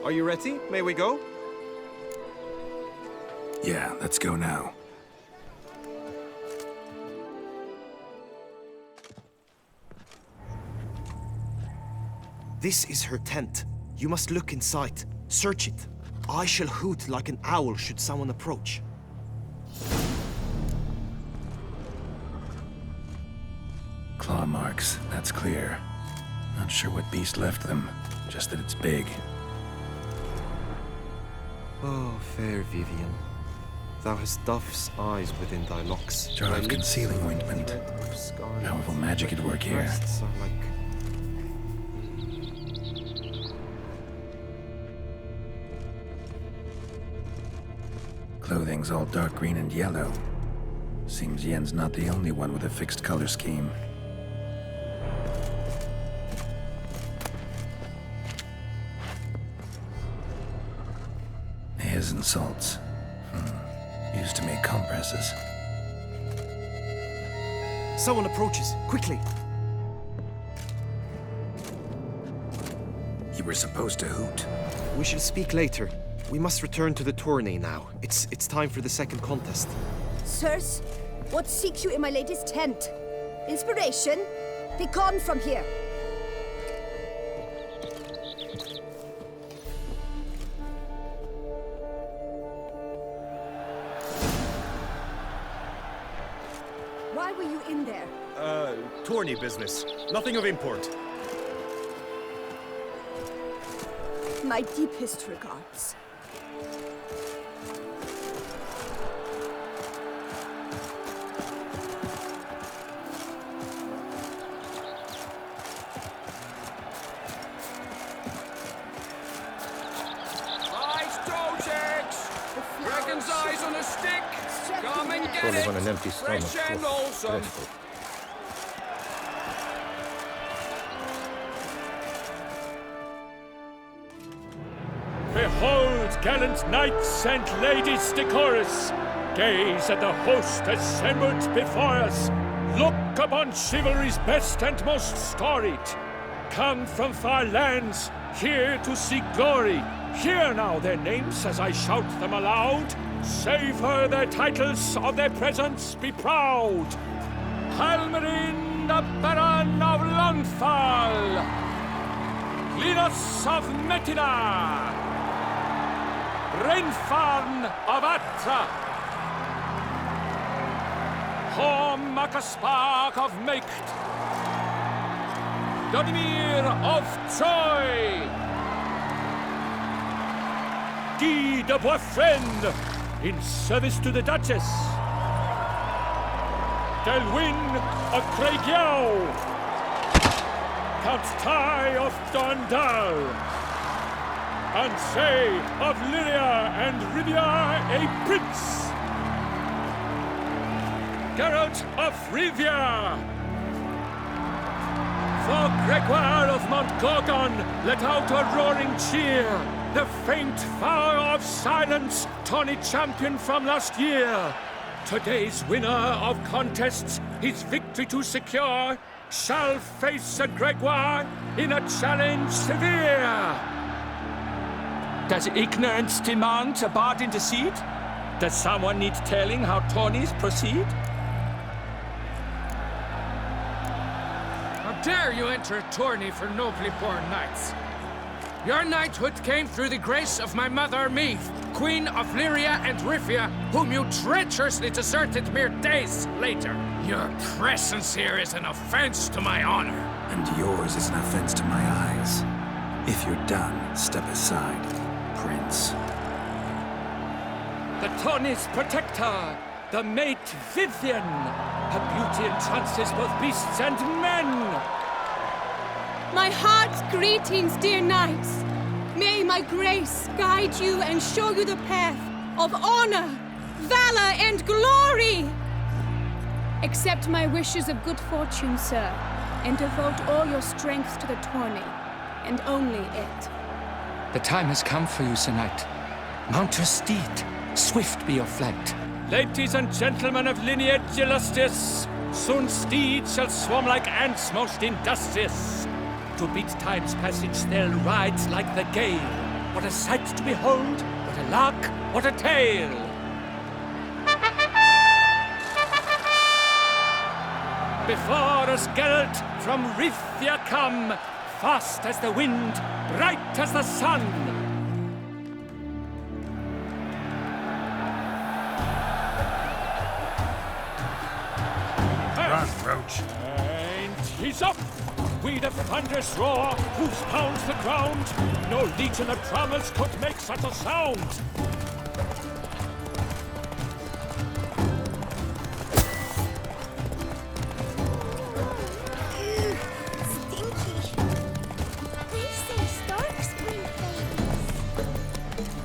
Are you ready? May we go? Yeah, let's go now. This is her tent. You must look inside. Search it. I shall hoot like an owl should someone approach. Claw marks, that's clear. Not sure what beast left them, just that it's big. Oh, fair Vivian. Thou hast dove's eyes within thy locks. Jar of concealing ointment. Powerful magic at work here. Breasts are like... Clothing's all dark green and yellow. Seems Yen's not the only one with a fixed color scheme. Hairs and salts. Used to make compresses. Someone approaches, quickly! You were supposed to hoot. We shall speak later. We must return to the tourney now. It's time for the second contest. Sirs, what seeks you in my lady's tent? Inspiration? Be gone from here! Why were you in there? Tourney business. Nothing of import. My deepest regards. Dragon's eyes on a stick! Come and get it! On an empty stomach. Fresh and wholesome! Behold, gallant knights and ladies decorous! Gaze at the host assembled before us! Look upon chivalry's best and most storied! Come from far lands, here to seek glory! Hear now their names as I shout them aloud! Savor their titles, of their presence be proud! Halmarin, the Baron of Longfall! Linus of Metina! Rainfarn of Atra! Horm Akaspar of Meikt! Dodimir of Troy! Guy de Boisfriend, in service to the Duchess. Delwyn of Craigiau. Count Tai of Dondal. Ansay of Lyria and Rivia a prince. Geralt of Rivia. For Gregoire of Montgorgon, let out a roaring cheer. The faint vow of silence, tourney champion from last year. Today's winner of contests, his victory to secure, shall face a Gregoire in a challenge severe. Does ignorance demand a bard intercede? Does someone need telling how tourneys proceed? How dare you enter a tourney for nobly born knights? Your knighthood came through the grace of my mother, Meath, Queen of Lyria and Rivia, whom you treacherously deserted mere days later. Your presence here is an offense to my honor. And yours is an offense to my eyes. If you're done, step aside, Prince. The tourney's protector, the mate Vivian. Her beauty entrances both beasts and men. My heart's greetings, dear knights. May my grace guide you and show you the path of honor, valor, and glory. Accept my wishes of good fortune, sir, and devote all your strength to the tourney, and only it. The time has come for you, Sir Knight. Mount your steed. Swift be your flight. Ladies and gentlemen of lineage illustrious, soon steeds shall swarm like ants most industrious. To beat time's passage, they'll ride like the gale. What a sight to behold! What a lark! What a tale! Before us, Geralt, from Rithia come, fast as the wind, bright as the sun. Run, Roach. And he's up! We the thunderous roar, whose pounds the ground. No legion of drummers could make such a sound. Stinky. They say storks bring things. Stinky.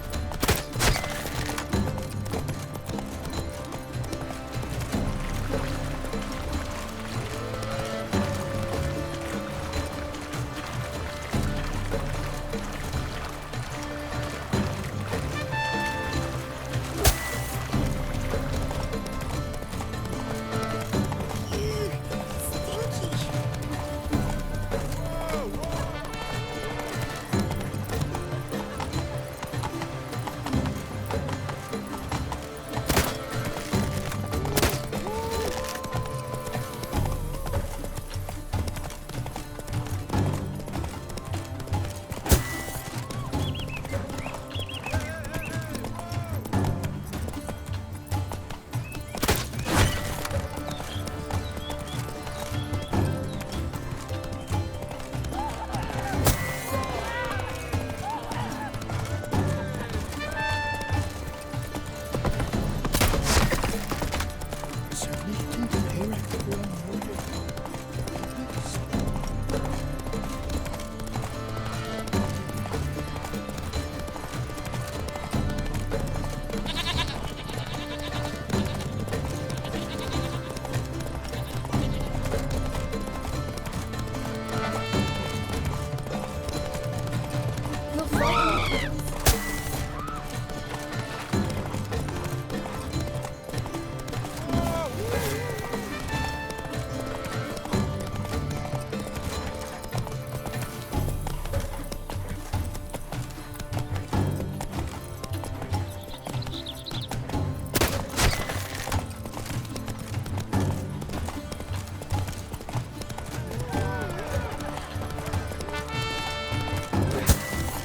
You're following.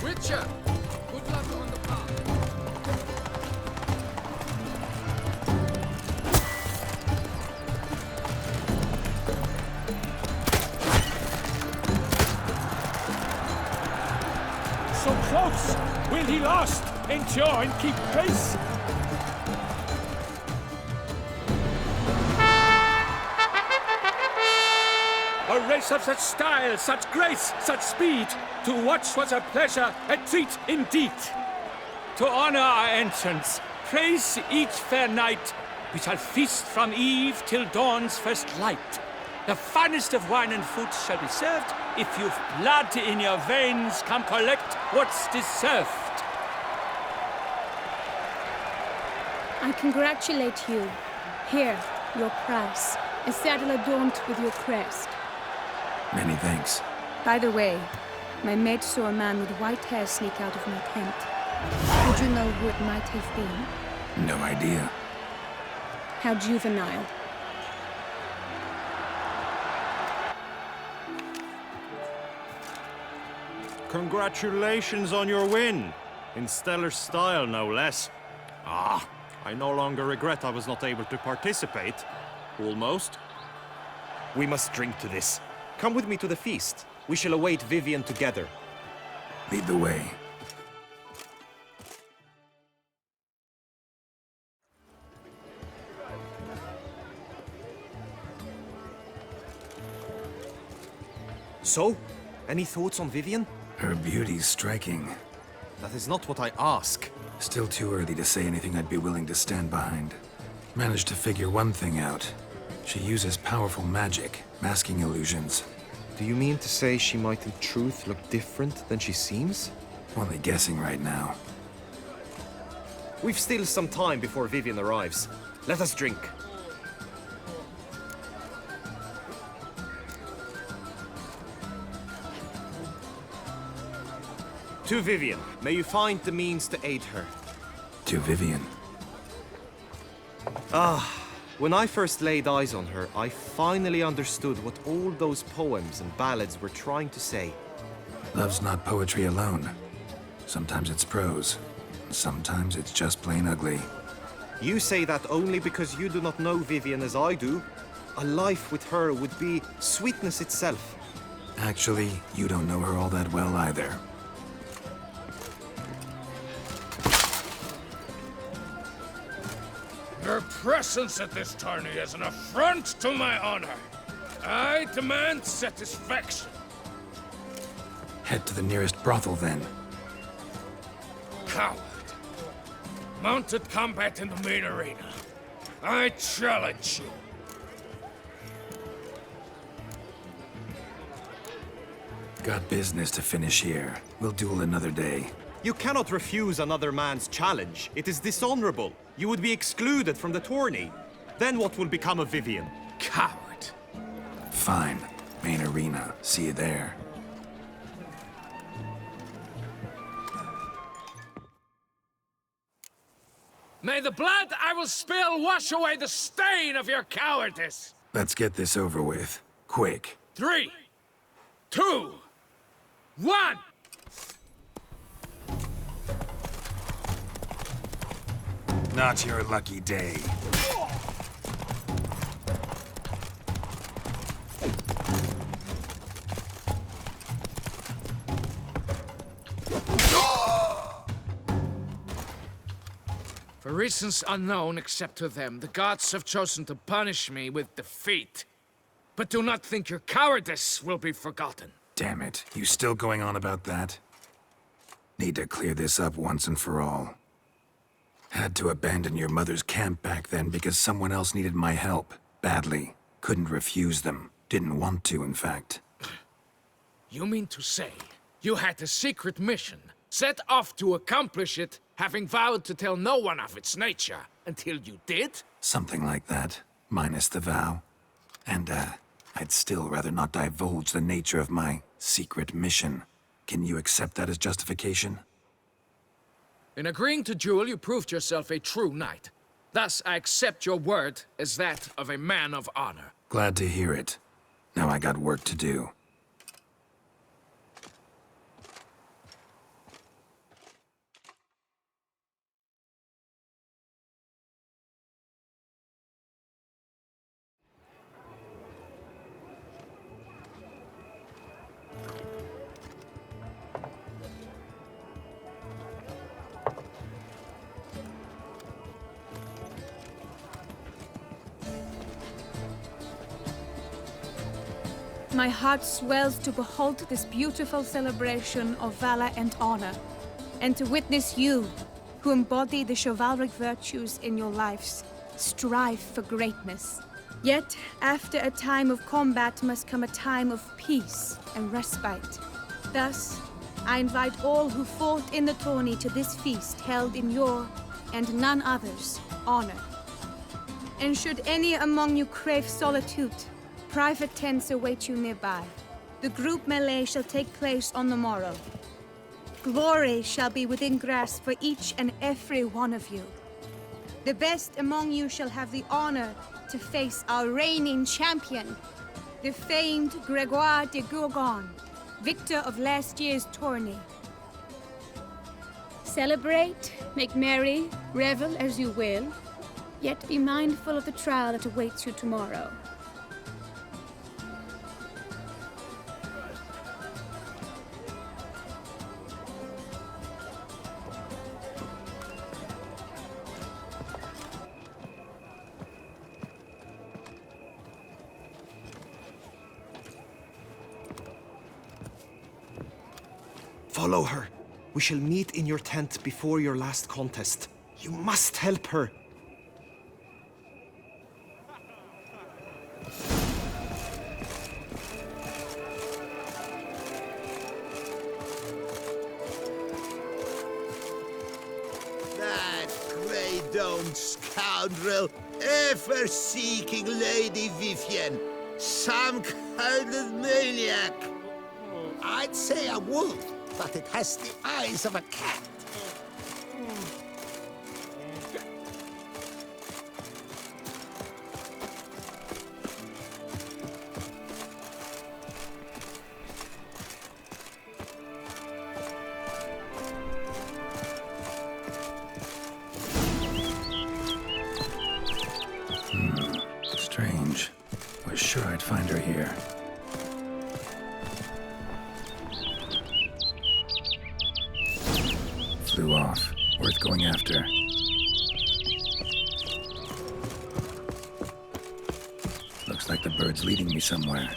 Witcher! Good luck on the path. So close! Will he last? Endure and keep pace? A race of such style, such grace, such speed. To watch was a pleasure, a treat indeed. To honor our entrance, praise each fair knight. We shall feast from eve till dawn's first light. The finest of wine and food shall be served. If you've blood in your veins, come collect what's deserved. I congratulate you. Here, your prize. A saddle adorned with your crest. Many thanks. By the way, my maid saw a man with white hair sneak out of my tent. Would you know who it might have been? No idea. How juvenile. Congratulations on your win. In stellar style, no less. Ah, I no longer regret I was not able to participate. Almost. We must drink to this. Come with me to the feast. We shall await Vivian together. Lead the way. So, any thoughts on Vivian? Her beauty's striking. That is not what I ask. Still too early to say anything I'd be willing to stand behind. Managed to figure one thing out. She uses powerful magic, masking illusions. Do you mean to say she might in truth look different than she seems? Only guessing right now. We've still some time before Vivian arrives. Let us drink. To Vivian, may you find the means to aid her. To Vivian. When I first laid eyes on her, I finally understood what all those poems and ballads were trying to say. Love's not poetry alone. Sometimes it's prose. Sometimes it's just plain ugly. You say that only because you do not know Vivian as I do. A life with her would be sweetness itself. Actually, you don't know her all that well either. Your presence at this tourney is an affront to my honor. I demand satisfaction. Head to the nearest brothel then. Coward. Mounted combat in the main arena. I challenge you. Got business to finish here. We'll duel another day. You cannot refuse another man's challenge. It is dishonorable. You would be excluded from the tourney. Then what will become of Vivian? Coward. Fine. Main arena. See you there. May the blood I will spill wash away the stain of your cowardice. Let's get this over with. Quick. 3, 2, 1. Not your lucky day. For reasons unknown except to them, the gods have chosen to punish me with defeat. But do not think your cowardice will be forgotten. Damn it. You still going on about that? Need to clear this up once and for all. Had to abandon your mother's camp back then because someone else needed my help. Badly. Couldn't refuse them. Didn't want to, in fact. You mean to say you had a secret mission, set off to accomplish it, having vowed to tell no one of its nature, until you did? Something like that. Minus the vow. And, I'd still rather not divulge the nature of my secret mission. Can you accept that as justification? In agreeing to duel, you proved yourself a true knight. Thus, I accept your word as that of a man of honor. Glad to hear it. Now I got work to do. My heart swells to behold this beautiful celebration of valor and honor, and to witness you, who embody the chivalric virtues in your lives, strive for greatness. Yet, after a time of combat must come a time of peace and respite. Thus, I invite all who fought in the tourney to this feast held in your, and none other's, honor. And should any among you crave solitude, private tents await you nearby. The group melee shall take place on the morrow. Glory shall be within grasp for each and every one of you. The best among you shall have the honor to face our reigning champion, the famed Gregoire de Gourgon, victor of last year's tourney. Celebrate, make merry, revel as you will, yet be mindful of the trial that awaits you tomorrow. Follow her. We shall meet in your tent before your last contest. You must help her. That grey-domed scoundrel, ever-seeking Lady Vivian. Some kind of maniac. I'd say a wolf. but it has the eyes of a cat. Strange. Was sure I'd find her here. Flew off. Worth going after. Looks like the bird's leading me somewhere.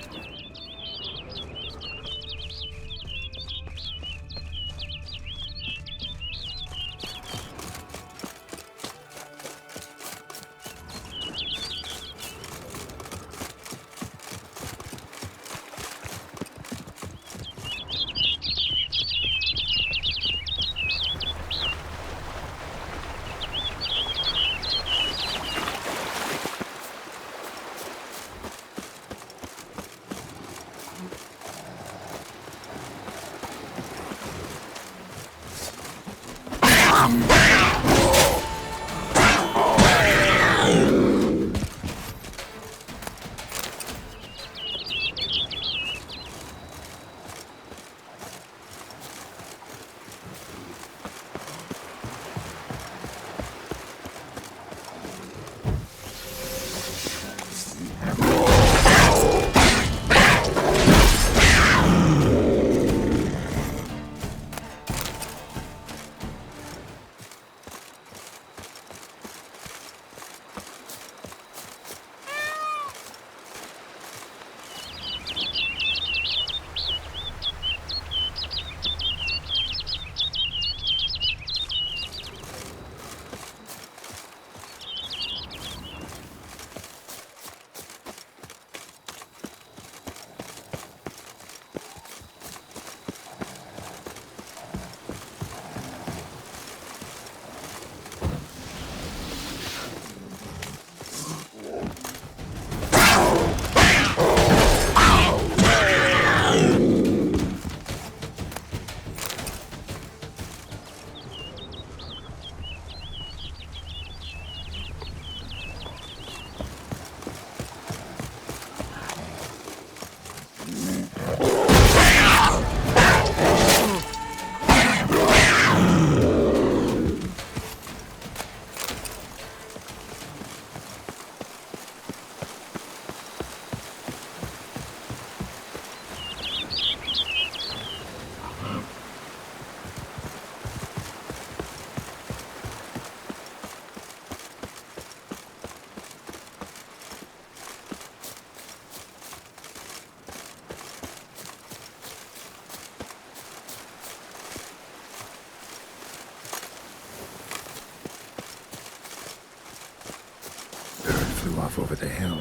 Flew off over the hill.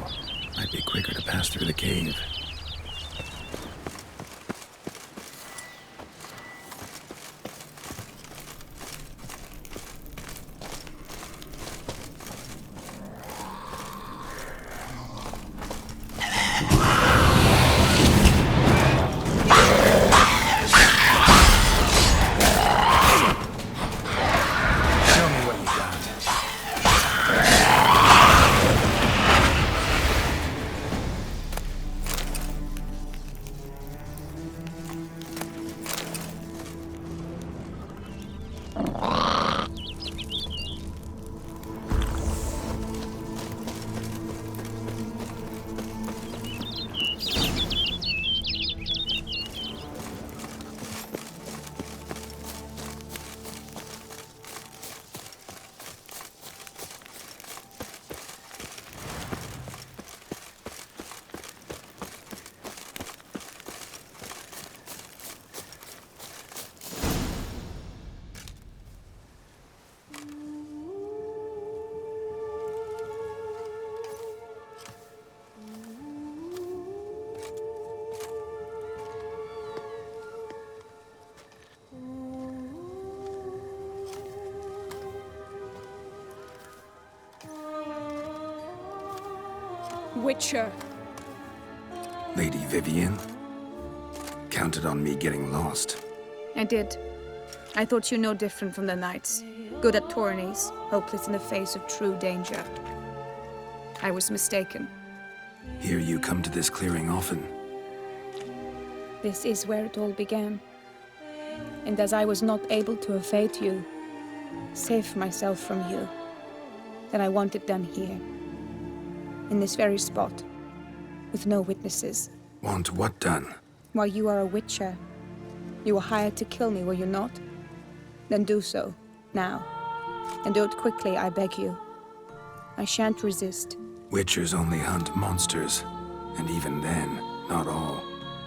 Might be quicker to pass through the cave. Witcher. Lady Vivienne? Counted on me getting lost. I did. I thought you no different from the knights. Good at tourneys, hopeless in the face of true danger. I was mistaken. Hear you come to this clearing often. This is where it all began. And as I was not able to evade you, save myself from you, then I want it done here. In this very spot. With no witnesses. Want what done? While you are a witcher, you were hired to kill me, were you not? Then do so, now. And do it quickly, I beg you. I shan't resist. Witchers only hunt monsters. And even then, not all.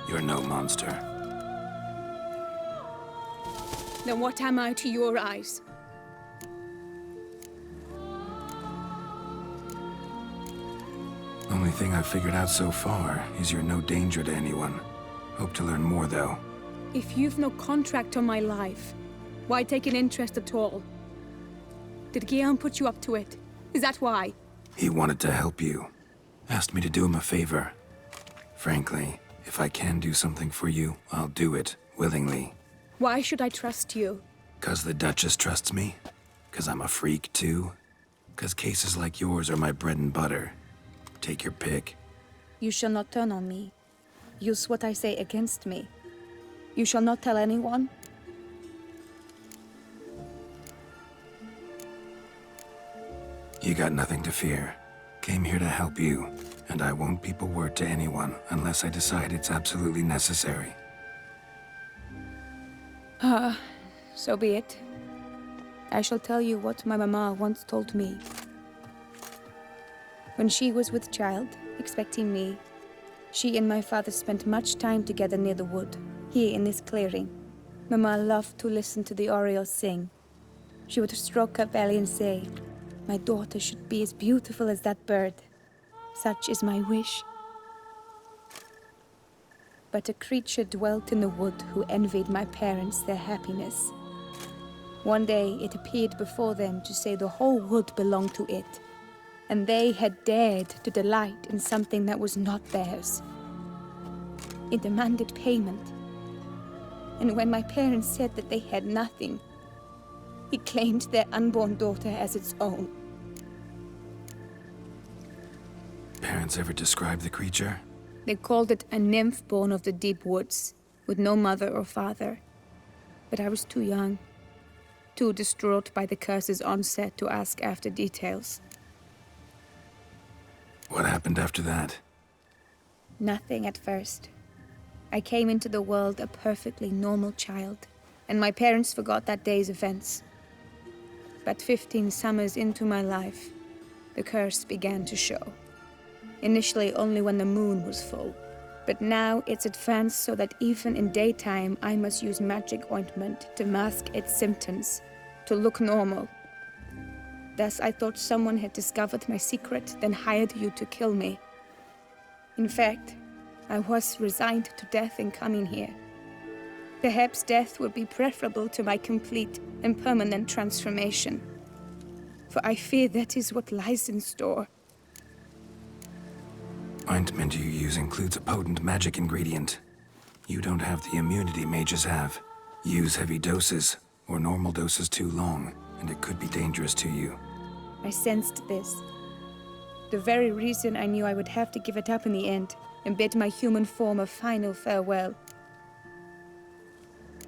You're no monster. Then what am I to your eyes? Only thing I've figured out so far is you're no danger to anyone. Hope to learn more, though. If you've no contract on my life, why take an interest at all? Did Guillaume put you up to it? Is that why? He wanted to help you. Asked me to do him a favor. Frankly, if I can do something for you, I'll do it, willingly. Why should I trust you? 'Cause the Duchess trusts me? 'Cause I'm a freak, too? 'Cause cases like yours are my bread and butter. Take your pick. You shall not turn on me. Use what I say against me. You shall not tell anyone? You got nothing to fear. Came here to help you, and I won't peep a word to anyone unless I decide it's absolutely necessary. So be it. I shall tell you what my mama once told me. When she was with child, expecting me, she and my father spent much time together near the wood, here in this clearing. Mama loved to listen to the orioles sing. She would stroke her belly and say, "My daughter should be as beautiful as that bird. Such is my wish." But a creature dwelt in the wood who envied my parents their happiness. One day it appeared before them to say the whole wood belonged to it, and they had dared to delight in something that was not theirs. It demanded payment, and when my parents said that they had nothing, it claimed their unborn daughter as its own. Parents ever describe the creature? They called it a nymph born of the deep woods, with no mother or father. But I was too young, too distraught by the curse's onset to ask after details. What happened after that? Nothing at first. I came into the world a perfectly normal child, and my parents forgot that day's events. But 15 summers into my life, the curse began to show. Initially only when the moon was full, but now it's advanced so that even in daytime I must use magic ointment to mask its symptoms, to look normal. Thus I thought someone had discovered my secret, then hired you to kill me. In fact, I was resigned to death in coming here. Perhaps death would be preferable to my complete and permanent transformation. For I fear that is what lies in store. Ointment you use includes a potent magic ingredient. You don't have the immunity mages have. Use heavy doses, or normal doses too long, and it could be dangerous to you. I sensed this. The very reason I knew I would have to give it up in the end, and bid my human form a final farewell.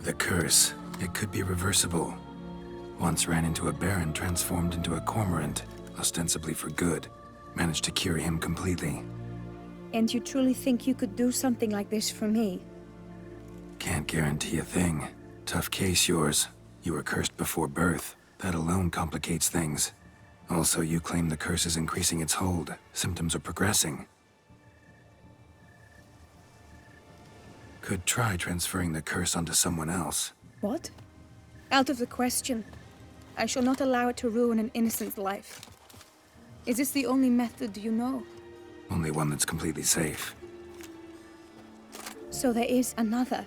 The curse, it could be reversible. Once ran into a baron transformed into a cormorant, ostensibly for good. Managed to cure him completely. And you truly think you could do something like this for me? Can't guarantee a thing. Tough case, yours. You were cursed before birth. That alone complicates things. Also, you claim the curse is increasing its hold. Symptoms are progressing. Could try transferring the curse onto someone else. What? Out of the question. I shall not allow it to ruin an innocent's life. Is this the only method you know? Only one that's completely safe. So there is another.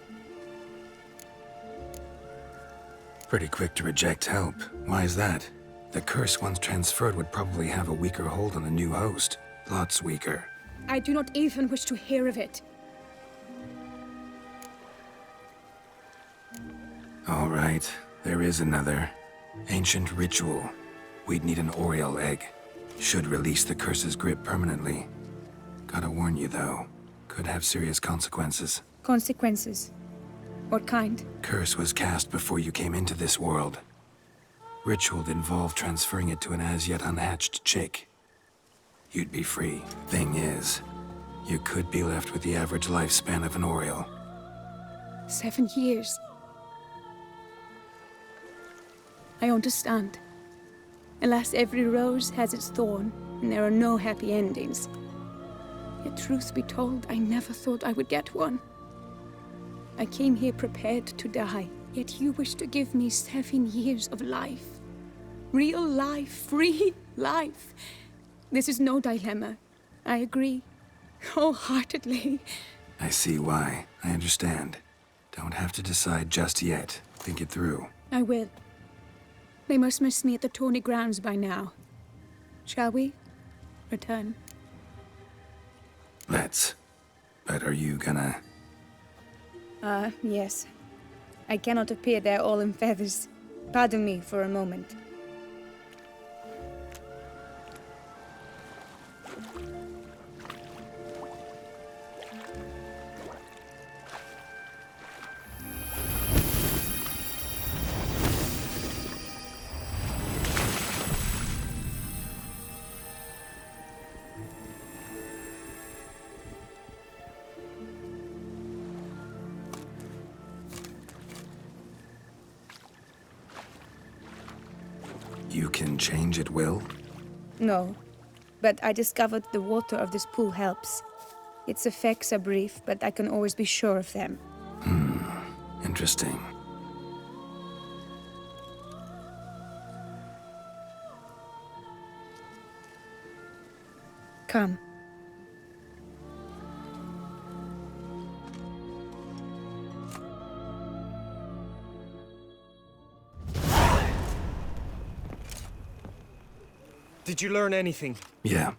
Pretty quick to reject help. Why is that? The curse once transferred would probably have a weaker hold on the new host. Lots weaker. I do not even wish to hear of it. All right, there is another. Ancient ritual. We'd need an Oriole egg. Should release the curse's grip permanently. Gotta warn you, though. Could have serious consequences. Consequences? What kind? Curse was cast before you came into this world. Ritual involved transferring it to an as-yet unhatched chick. You'd be free. Thing is, you could be left with the average lifespan of an Oriole. 7 years. I understand. Alas, every rose has its thorn, and there are no happy endings. Yet truth be told, I never thought I would get one. I came here prepared to die, yet you wish to give me 7 years of life. Real life, free life. This is no dilemma. I agree. Wholeheartedly. I see why. I understand. Don't have to decide just yet. Think it through. I will. They must miss me at the tourney grounds by now. Shall we? Return. Let's. But are you gonna... Yes. I cannot appear there all in feathers. Pardon me for a moment. You can change at will? No, but I discovered the water of this pool helps. Its effects are brief, but I can always be sure of them. Interesting. Come. Did you learn anything? Yeah.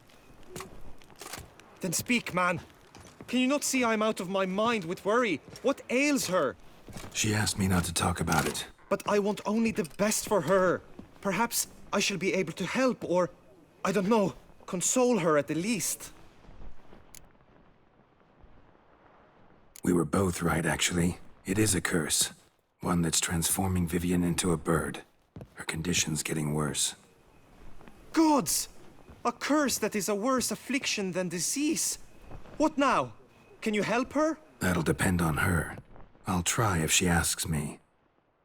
Then speak, man. Can you not see I'm out of my mind with worry? What ails her? She asked me not to talk about it. But I want only the best for her. Perhaps I shall be able to help or, I don't know, console her at the least. We were both right, actually. It is a curse. One that's transforming Vivian into a bird. Her condition's getting worse. Gods! A curse that is a worse affliction than disease. What now? Can you help her? That'll depend on her. I'll try if she asks me.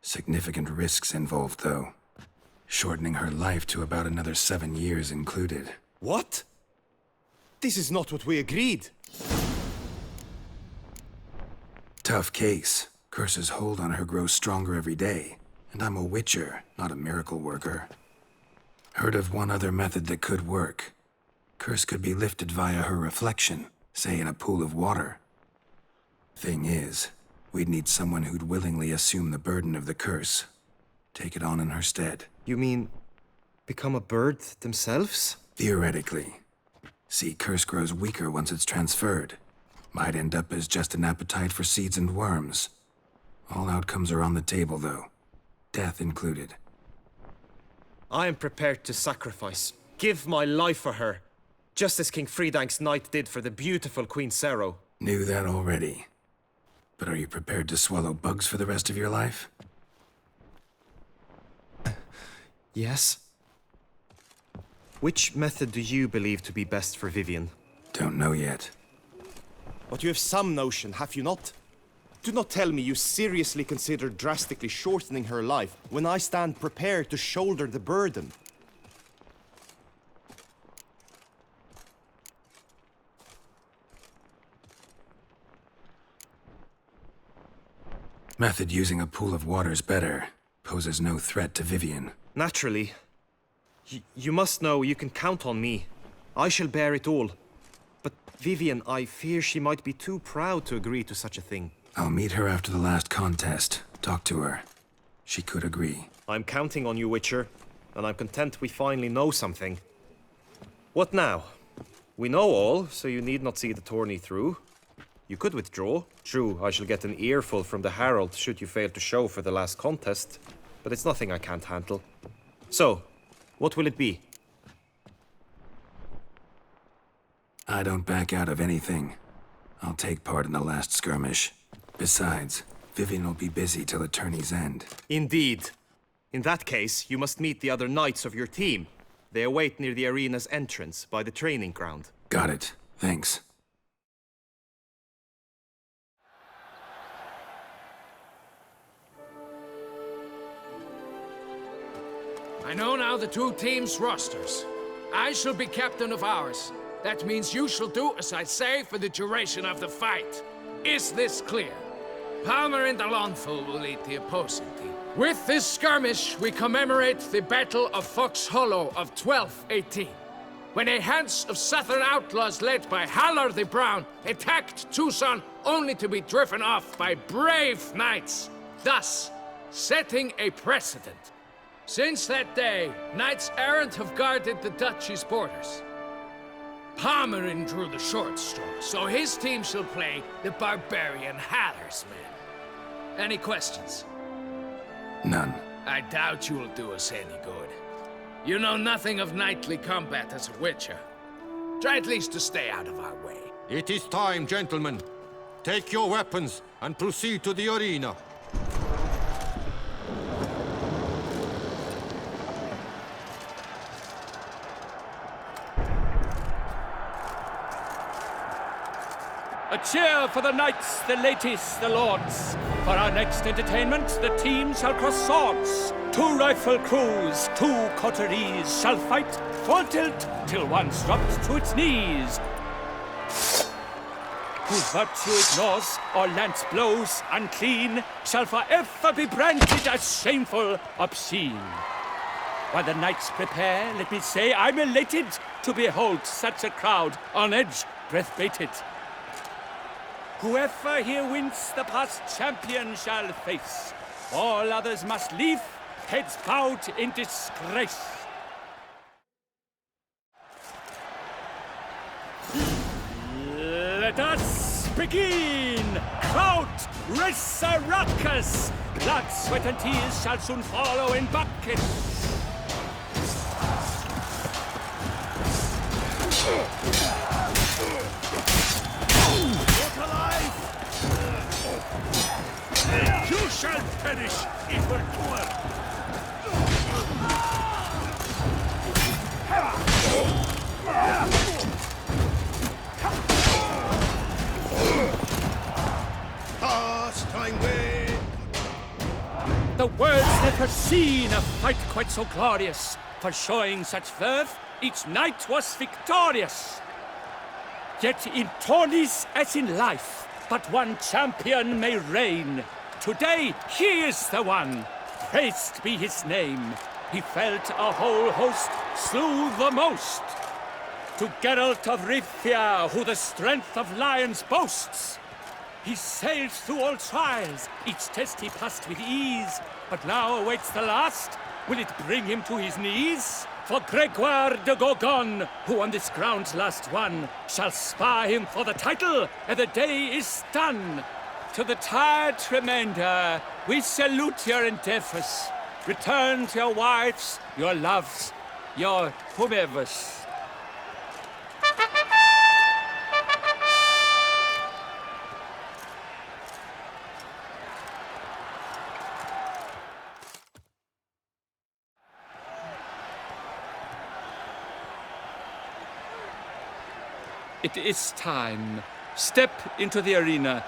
Significant risks involved, though. Shortening her life to about another 7 years included. What? This is not what we agreed. Tough case. Curse's hold on her grows stronger every day. And I'm a witcher, not a miracle worker. Heard of one other method that could work. Curse could be lifted via her reflection, say in a pool of water. Thing is, we'd need someone who'd willingly assume the burden of the curse. Take it on in her stead. You mean, become a bird themselves? Theoretically. See, curse grows weaker once it's transferred. Might end up as just an appetite for seeds and worms. All outcomes are on the table, though. Death included. I am prepared to sacrifice. Give my life for her. Just as King Fridank's knight did for the beautiful Queen Sero. Knew that already. But are you prepared to swallow bugs for the rest of your life? Yes. Which method do you believe to be best for Vivian? Don't know yet. But you have some notion, have you not? Do not tell me you seriously consider drastically shortening her life when I stand prepared to shoulder the burden. Method using a pool of water's better. Poses no threat to Vivian. Naturally. You must know you can count on me. I shall bear it all. But Vivian, I fear she might be too proud to agree to such a thing. I'll meet her after the last contest. Talk to her. She could agree. I'm counting on you, Witcher. And I'm content we finally know something. What now? We know all, so you need not see the tourney through. You could withdraw. True, I shall get an earful from the Herald should you fail to show for the last contest, but it's nothing I can't handle. So, what will it be? I don't back out of anything. I'll take part in the last skirmish. Besides, Vivian will be busy till the tourney's end. Indeed. In that case, you must meet the other knights of your team. They await near the arena's entrance, by the training ground. Got it. Thanks. I know now the two teams' rosters. I shall be captain of ours. That means you shall do as I say for the duration of the fight. Is this clear? Palmer and Alonful will lead the opposing team. With this skirmish, we commemorate the Battle of Fox Hollow of 1218, when a Hans of Southern outlaws led by Haller the Brown attacked Tucson only to be driven off by brave knights, thus setting a precedent. Since that day, knights errant have guarded the duchy's borders. Palmerin drew the short straw, so his team shall play the barbarian Haller's men. Any questions? None. I doubt you will do us any good. You know nothing of knightly combat as a witcher. Try at least to stay out of our way. It is time, gentlemen. Take your weapons and proceed to the arena. A cheer for the knights, the ladies, the lords. For our next entertainment, the teams shall cross swords. 2 rifle crews, 2 coteries shall fight full tilt till one's dropped to its knees. Who virtue ignores or lance blows unclean shall forever be branded as shameful, obscene. While the knights prepare, let me say I'm elated to behold such a crowd on edge, breath baited. Whoever here wins the past champion shall face. All others must leave, heads bowed in disgrace. Let us begin! Crowd, race a ruckus! Blood, sweat and tears shall soon follow in buckets. You shall perish, evildoer! The world's never seen a fight quite so glorious. For showing such verve, each knight was victorious. Yet in tourneys as in life, but one champion may reign. Today, he is the one. Praised be his name. He felt a whole host, slew the most. To Geralt of Rivia, who the strength of lions boasts. He sailed through all trials, each test he passed with ease. But now awaits the last. Will it bring him to his knees? For Gregoire de Gorgon, who on this ground last won, shall spar him for the title, and the day is done. To the tired remainder, we salute your endeavors. Return to your wives, your loves, your whomevers. It is time. Step into the arena.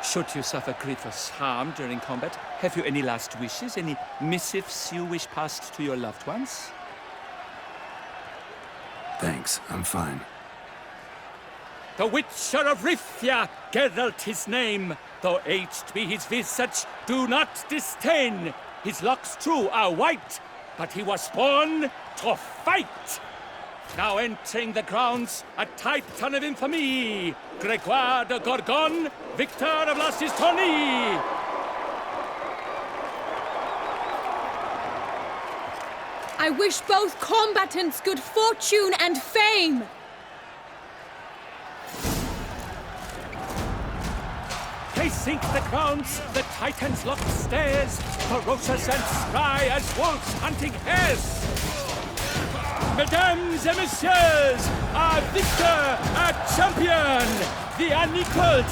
Should you suffer grievous harm during combat, have you any last wishes? Any missives you wish passed to your loved ones? Thanks, I'm fine. The Witcher of Rivia, Geralt his name. Though aged be his visage, do not disdain. His locks, true, are white, but he was born to fight. Now entering the grounds, a titan of infamy, Gregoire de Gorgon, victor of last his tourney. I wish both combatants good fortune and fame. sink the crowns, the Titans lock stairs, ferocious and spry as wolves hunting hares. Mesdames et messieurs, our victor, our champion, the unequaled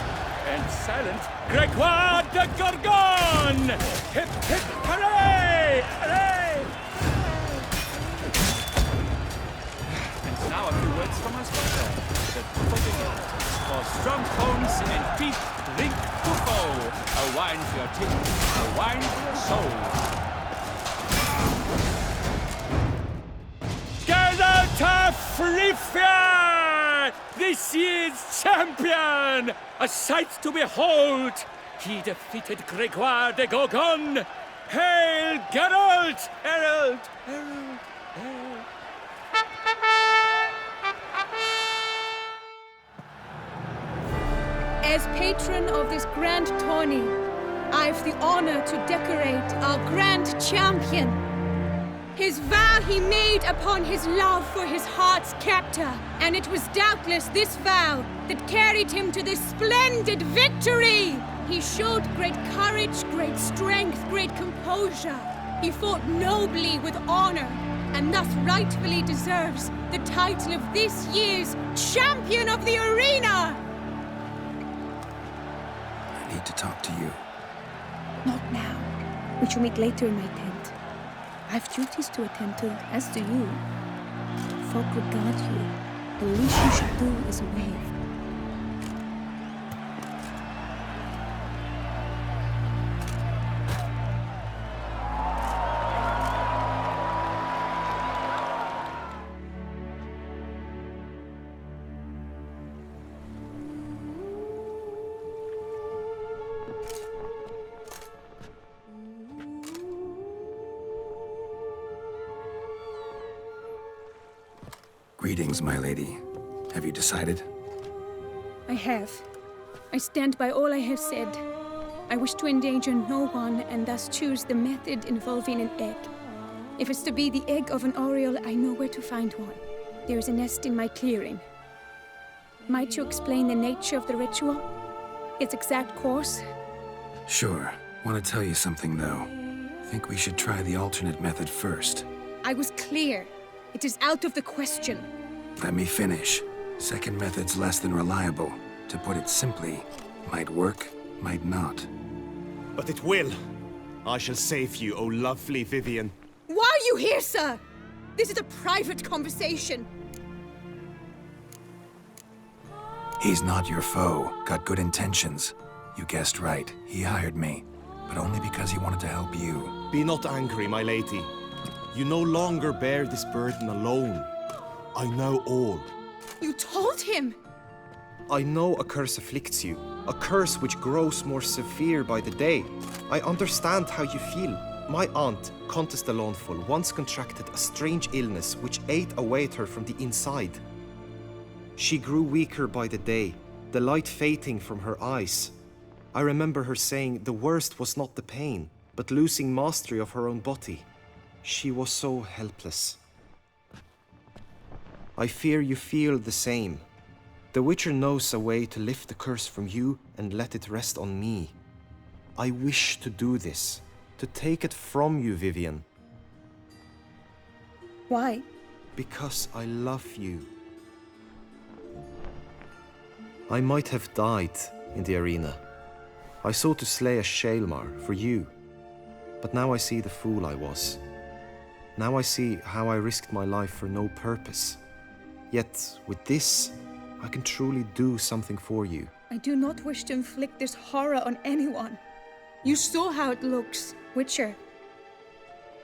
and silent Gregoire de Gorgon! Hip hip hooray! Hooray! And now a few words from our sponsor, the Tufo. For strong bones and teeth, drink Tufo. A wine for your teeth, a wine for your soul. Geralt of Rivia! This year's champion! A sight to behold! He defeated Gregoire de Gorgon! Hail Geralt! Herald! Herald! Herald! As patron of this grand tourney, I've the honor to decorate our grand champion. His vow he made upon his love for his heart's captor, and it was doubtless this vow that carried him to this splendid victory. He showed great courage, great strength, great composure. He fought nobly with honor, and thus rightfully deserves the title of this year's Champion of the Arena! I need to talk to you. Not now. We shall meet later in my tent. I have duties to attend to, as do you. Folk regard you. The least you should do is wave. Greetings, my lady. Have you decided? I have. I stand by all I have said. I wish to endanger no one and thus choose the method involving an egg. If it's to be the egg of an oriole, I know where to find one. There is a nest in my clearing. Might you explain the nature of the ritual? Its exact course? Sure. Want to tell you something, though. Think we should try the alternate method first. I was clear. It is out of the question. Let me finish. Second method's less than reliable. To put it simply, might work, might not. But it will. I shall save you, O lovely Vivian. Why are you here, sir? This is a private conversation. He's not your foe. Got good intentions. You guessed right. He hired me. But only because he wanted to help you. Be not angry, my lady. You no longer bear this burden alone. I know all. You told him! I know a curse afflicts you. A curse which grows more severe by the day. I understand how you feel. My aunt, Countess de Lawnful, once contracted a strange illness which ate away at her from the inside. She grew weaker by the day, the light fading from her eyes. I remember her saying the worst was not the pain, but losing mastery of her own body. She was so helpless. I fear you feel the same. The Witcher knows a way to lift the curse from you and let it rest on me. I wish to do this, to take it from you, Vivian. Why? Because I love you. I might have died in the arena. I sought to slay a Shaelmar for you, but now I see the fool I was. Now I see how I risked my life for no purpose. Yet, with this, I can truly do something for you. I do not wish to inflict this horror on anyone. You saw how it looks, Witcher.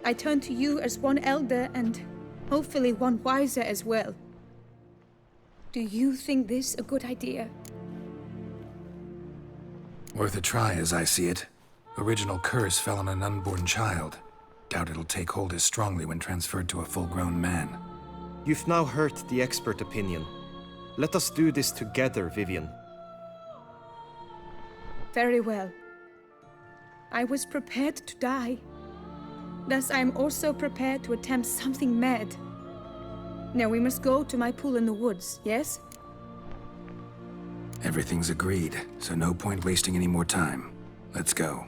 I turn to you as one elder and hopefully one wiser as well. Do you think this a good idea? Worth a try, as I see it. Original curse fell on an unborn child. Doubt it'll take hold as strongly when transferred to a full-grown man. You've now heard the expert opinion. Let us do this together, Vivian. Very well. I was prepared to die. Thus I am also prepared to attempt something mad. Now we must go to my pool in the woods, yes? Everything's agreed, so no point wasting any more time. Let's go.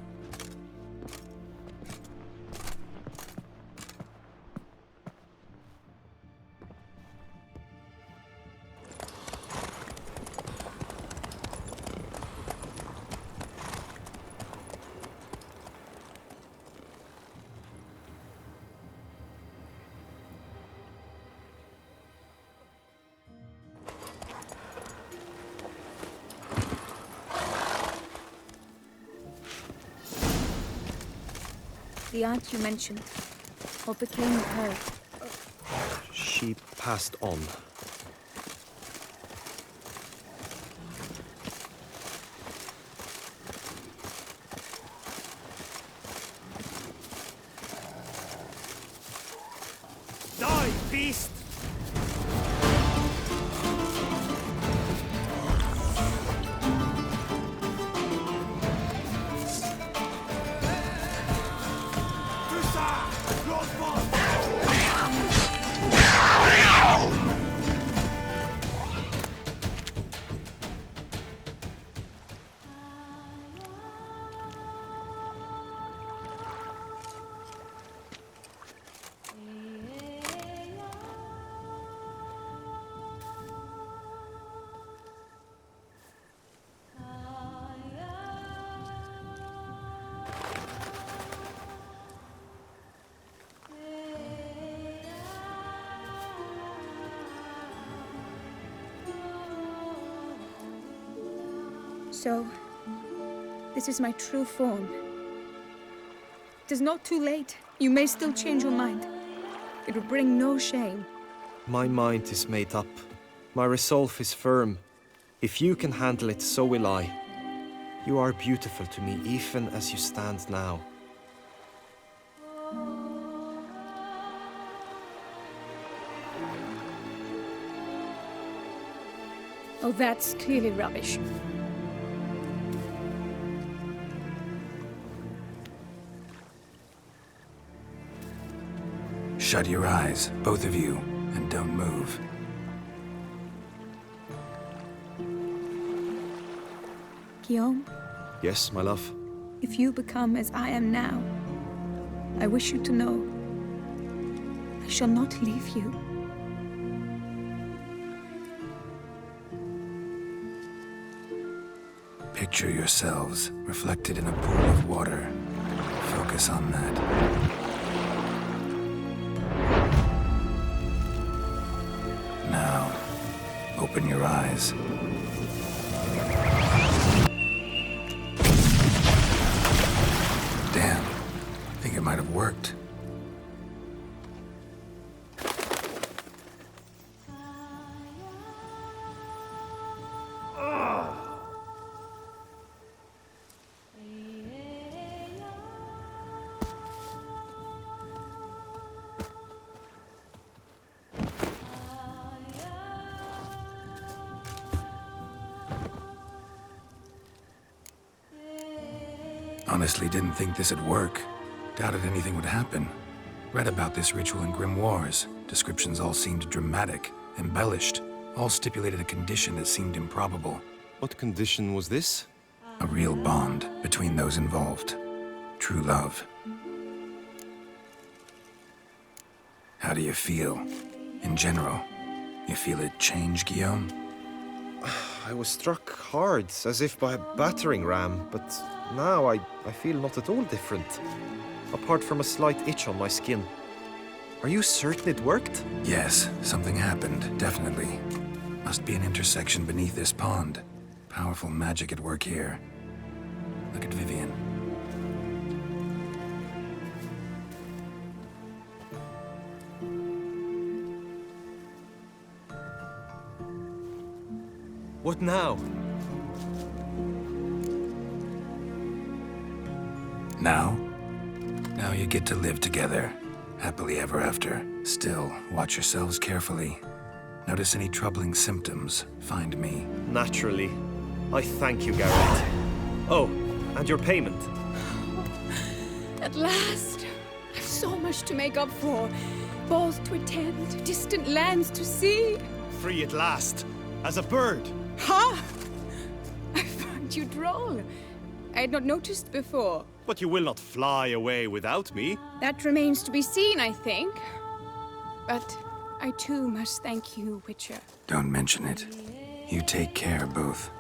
The aunt you mentioned. What became of her? She passed on. Die, beast! So, this is my true form. It is not too late. You may still change your mind. It will bring no shame. My mind is made up. My resolve is firm. If you can handle it, so will I. You are beautiful to me, even as you stand now. Oh, that's clearly rubbish. Shut your eyes, both of you, and don't move. Guillaume, Yes, my love? if you become as I am now, I wish you to know I shall not leave you. Picture yourselves reflected in a pool of water. Focus on that. Now, open your eyes. Damn, I think it might have worked. Honestly, didn't think this would work. Doubted anything would happen. Read about this ritual in grimoires. Descriptions all seemed dramatic, embellished. All stipulated a condition that seemed improbable. What condition was this? A real bond between those involved. True love. How do you feel? In general, you feel it change, Guillaume? I was struck hard, as if by a battering ram, but now I feel not at all different. Apart from a slight itch on my skin. Are you certain it worked? Yes, something happened, definitely. Must be an intersection beneath this pond. Powerful magic at work here. Look at Vivian. What now? Now? Now you get to live together. Happily ever after. Still, watch yourselves carefully. Notice any troubling symptoms, find me. Naturally. I thank you, Garrett. Oh, and your payment. At last! I've so much to make up for. Balls to attend, distant lands to see. Free at last, as a bird. Ha! Aren't you droll? I had not noticed before. But you will not fly away without me. That remains to be seen, I think. But I too must thank you, Witcher. Don't mention it. You take care, both.